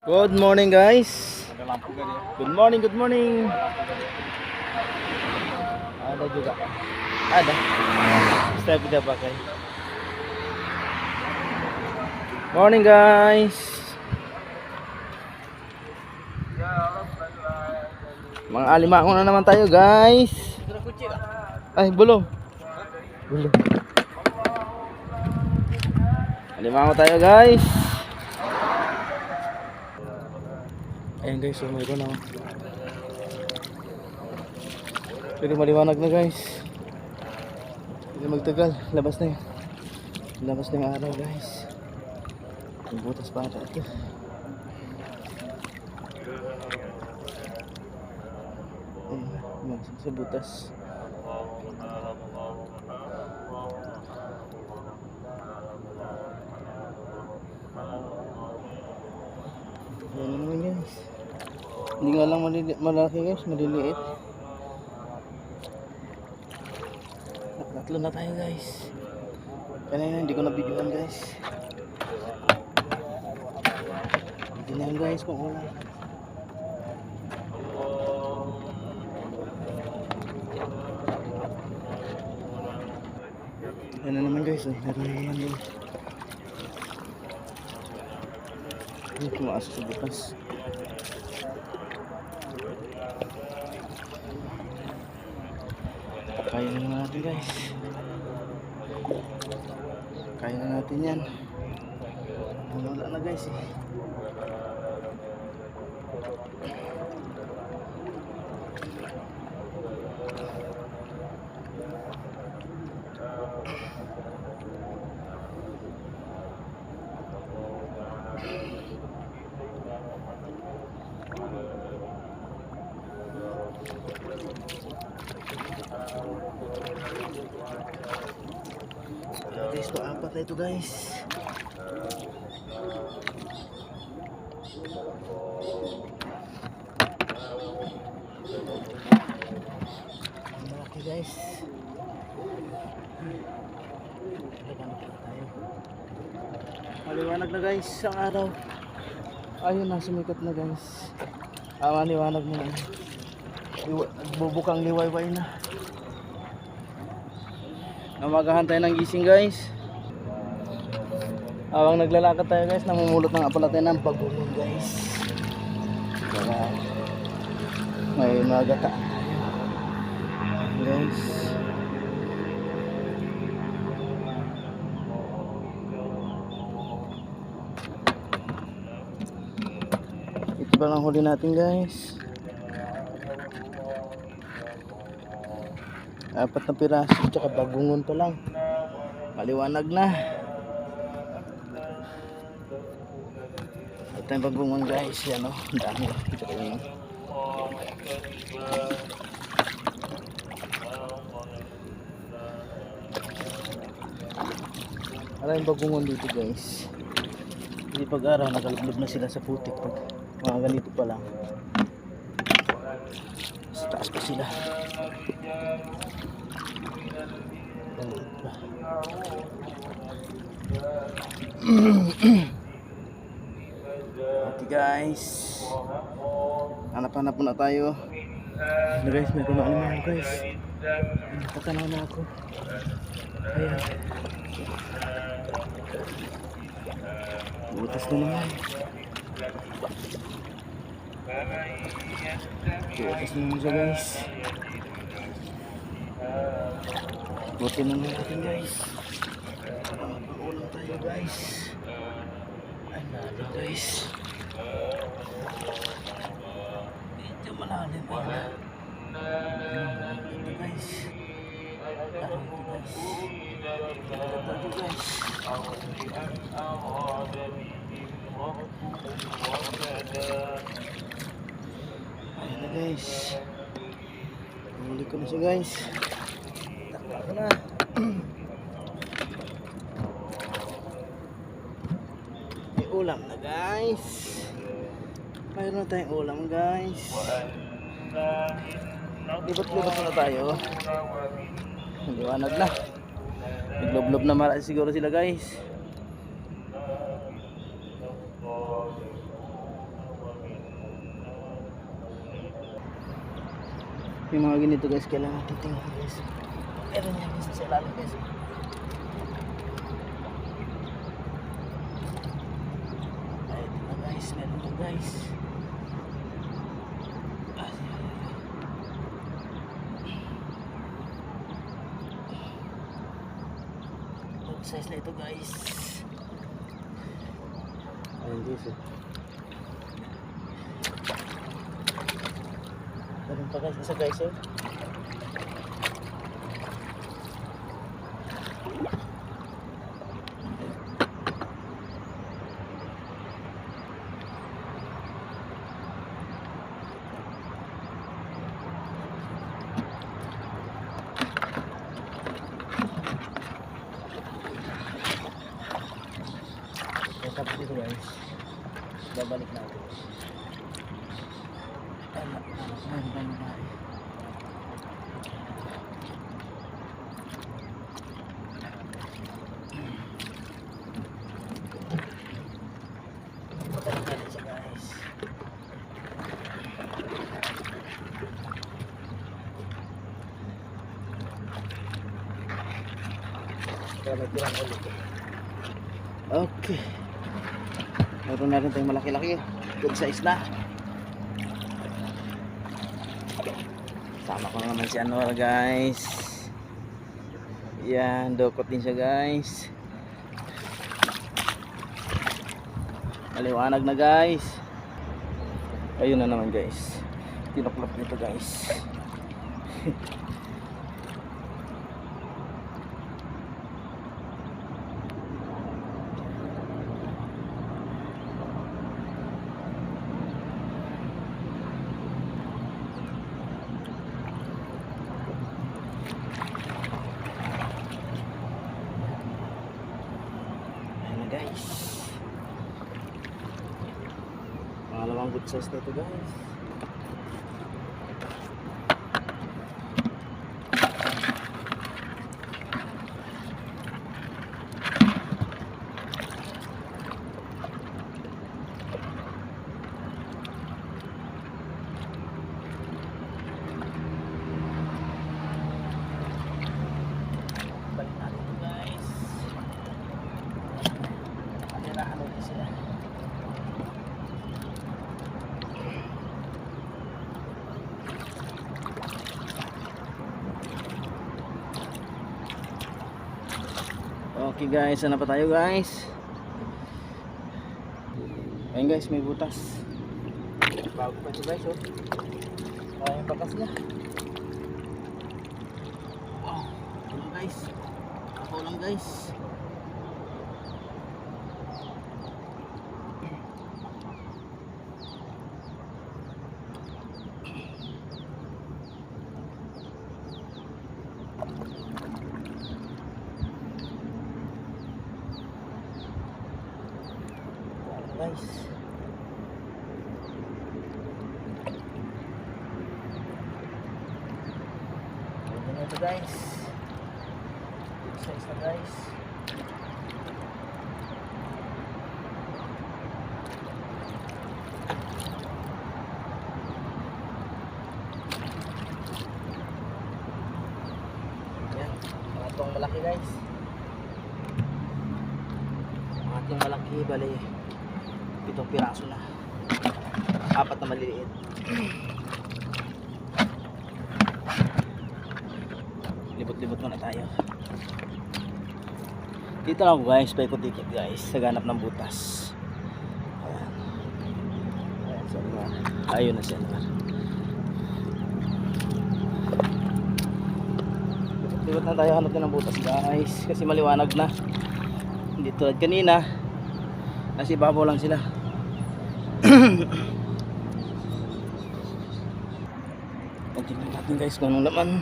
Good morning guys. Good morning, good morning. Ada juga. Ada. Step kita pakai. Morning guys. Mga alimango na naman tayo guys. Ay, belum. Belum. Alimango tayo guys. Ayan guys, so mayroon na. Pero maliwanag na guys. Hindi magtagal, labas na yun. Labas na yung araw guys. Yung butas pa ata ito. Ayan, sa butas. Ayan na naman guys. Hindi nga lang malaki guys, maliliit. Tatlo na tayo guys. Kanina hindi ko na-videoan guys. Hindi na yan guys kung ulan. Ayan na naman guys, meron na naman yun. Hindi kumaasa sa bukas. Kaya na natin guys. Kaya na natin yan. Wala na guys eh. Guys, paapat na ito guys. Malaki guys. Maliwanag na guys ang araw. Ayun na, sumikat na guys. Maliwanag na. Bubukang liwayway na. Namagahan tayo ng gising guys. Habang naglalakad tayo guys, namumulot ng apala tayo ng pagbunon guys. Para may magata guys. Ito pa lang huli natin guys. 4 na piraso, tsaka bagungon pa lang. Maliwanag na. Ito yung bagungon guys. Yan o, dami. Ito yun. Maraming bagungon dito guys. Hindi pag-araw, nakalublob na sila sa putik. Pag mga ganito pa lang. Sa taas pa sila. Okay guys, hanap-hanap muna tayo. Ano guys, may kumain naman guys. Nakatanaw na ako. Ayan, butas na naman. Butas na naman siya guys. Buti na natin guys. Pangulang tayo guys. Ay nalo guys. Medyo malalim pa na. Ito guys. Ito guys. Ito guys. Ayan na guys. Huli ko na siya guys. Takpa ko na. May ulam na guys. Mayroon na tayong ulam guys. Libat-libat na tayo. Liwanag na. Naglob-lob na marami siguro sila guys. Yung mga ganito guys, kailangan natin tingnan guys. Meron yan guys sa ilalim guys. Ay, ito na guys, meron na guys. Size na ito guys. Ayun guys eh. Meron pa guys, isa guys oh. Tapos dito guys, babalik natin. Babalik natin siya guys. Kaya may tirang ulit. Okay. Meron na rin tayong malaki-laki. Good size na. Sama ko naman si Anwar guys. Yan, dokot din siya guys. Maliwanag na guys. Ayun na naman guys. Tinuklap nito guys. Guys, pangalawang good size na ito guys. Balik natin ito guys. Sila. Okay guys, sana pa tayo guys. Ayun guys, may butas. Bago pa ito guys oh. Yung bakas niya. Wow, ito lang guys. Ako lang guys. Guys, ganyan ito guys. Big size na guys. Yan, mga itong malaki guys. Mga itong malaki bali 7 piraso na, 4 na maliliit. Libot-libot muna tayo. Dito lang ako guys, paikot-ikot guys, sa ganap ng butas. Ayan. Ayan si Anwar. Ayun na si Anwar. Libot-libot na tayo, hanap na ng butas guys, kasi maliwanag na. Hindi tulad kanina, nasa ibabaw lang sila. Tingnan natin guys kung anong laman.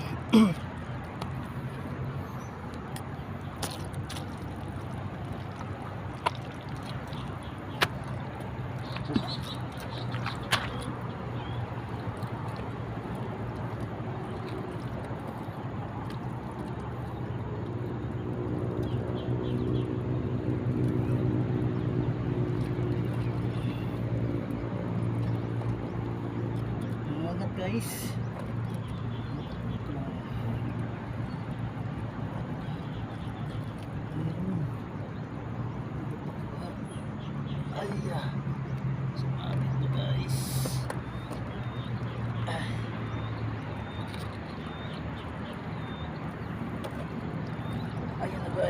Guys,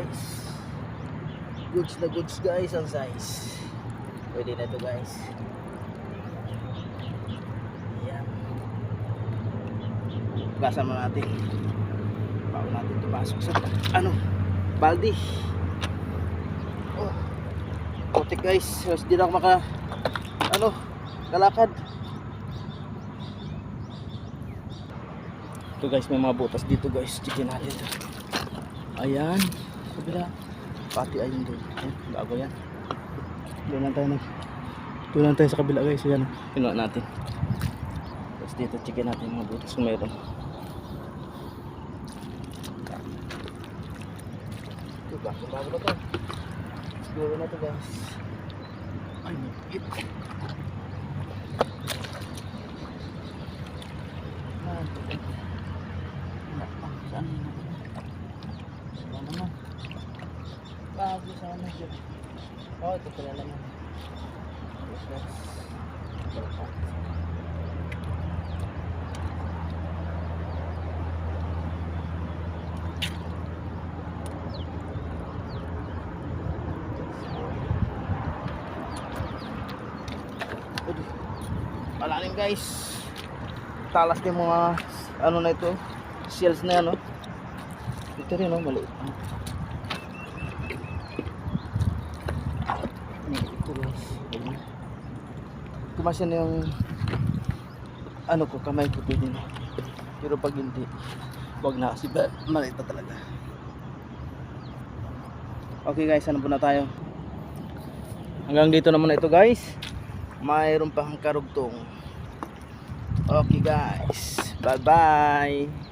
guys. Goods na goods guys ang size. Pwede na to guys. Ayan. Gasan mo natin. Bago natin ito pasok sa baldi. Oh. Putik guys. Mas di na ako kalakad. Ito guys, may mga butas dito guys. Chicken natin ito. Ayan. Kabila. Pati ayun doon. Ayan, bago yan. Doon lang tayo sa kabila guys. Ayan. Pinuha natin. Tapos dito chicken natin mga butas kung meron. Ito bago na to. Siguro na to guys. Ay, hit. Saan naman? Bago sana dyan. Oh, ito pala naman. Malalim guys. Talas din mga na ito. Shells na yan, no? Ito rin, no? Maliit. Ito guys. Kumasya na yung ko, kamay ko pwede na. Pero pag hindi, wag na kasi maliit na talaga. Okay guys, ano po na tayo? Hanggang dito naman na ito guys. Mayroon pang karugtong. Okay guys, bye bye.